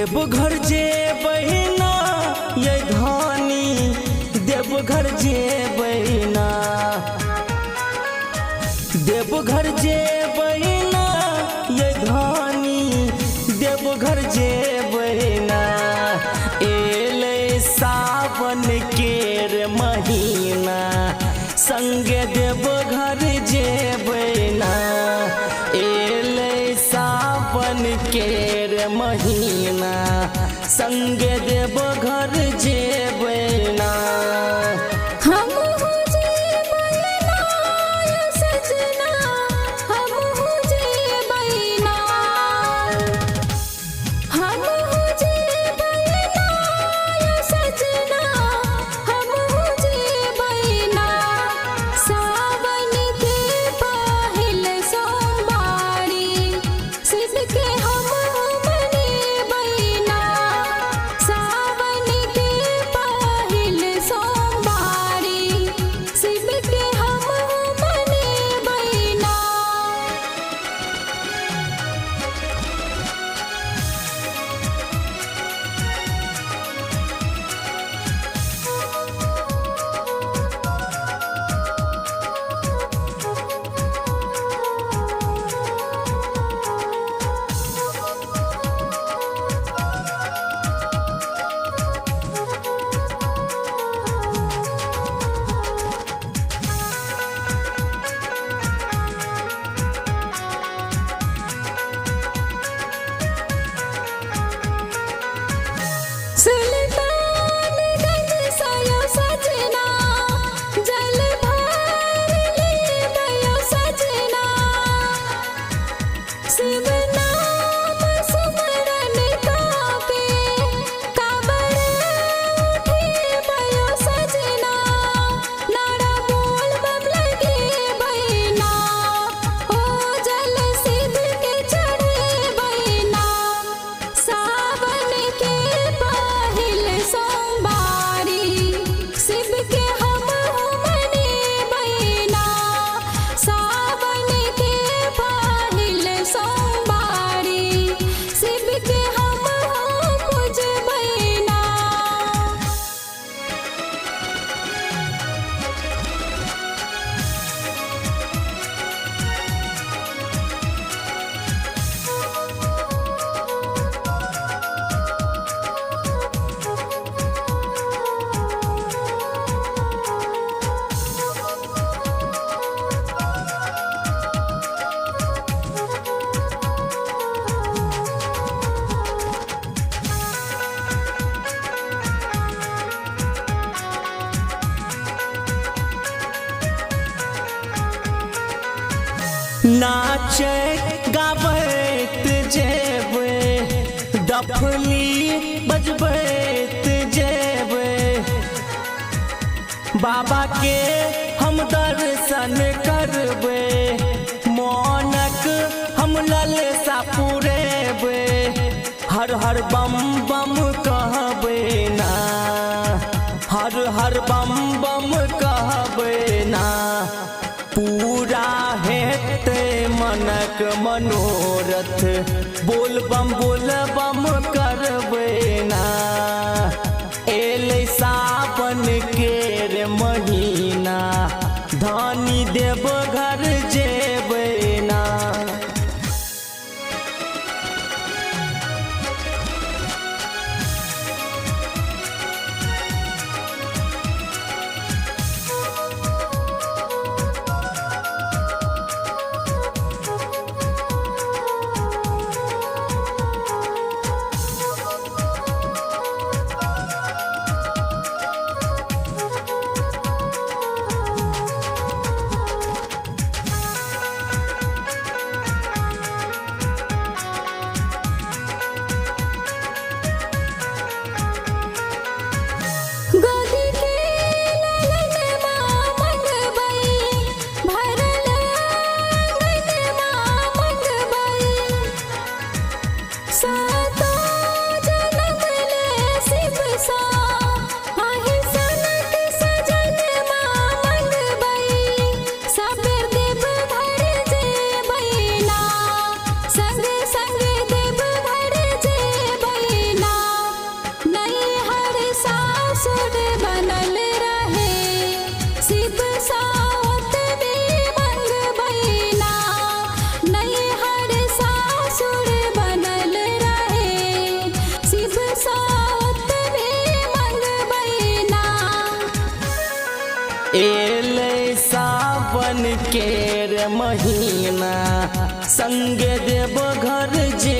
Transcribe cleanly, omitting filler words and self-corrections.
देवघर जे बहिना ये धानी देवघर जे बहिना देवघर जे बहिना ये धानी देवघर जे बहिना एले सावन केर महीना संगे देवघर जे बहिना एले सावन केर महीना संगे देवघर जे बहिना नाचे गाबैत जेबे डफली बजबैत जेबे बाबा के हम दर्शन करबे मोनक हम ललसा पुरेबे हर हर बम बम कहबे ना हर हर बम बम कहबे ना पूरा हेते मनक मनोरथ बोल बम करबे ना एले सावन केर महीना धानी देवघर जेबे ना एले सावन के रे महीना संगे देव घर जे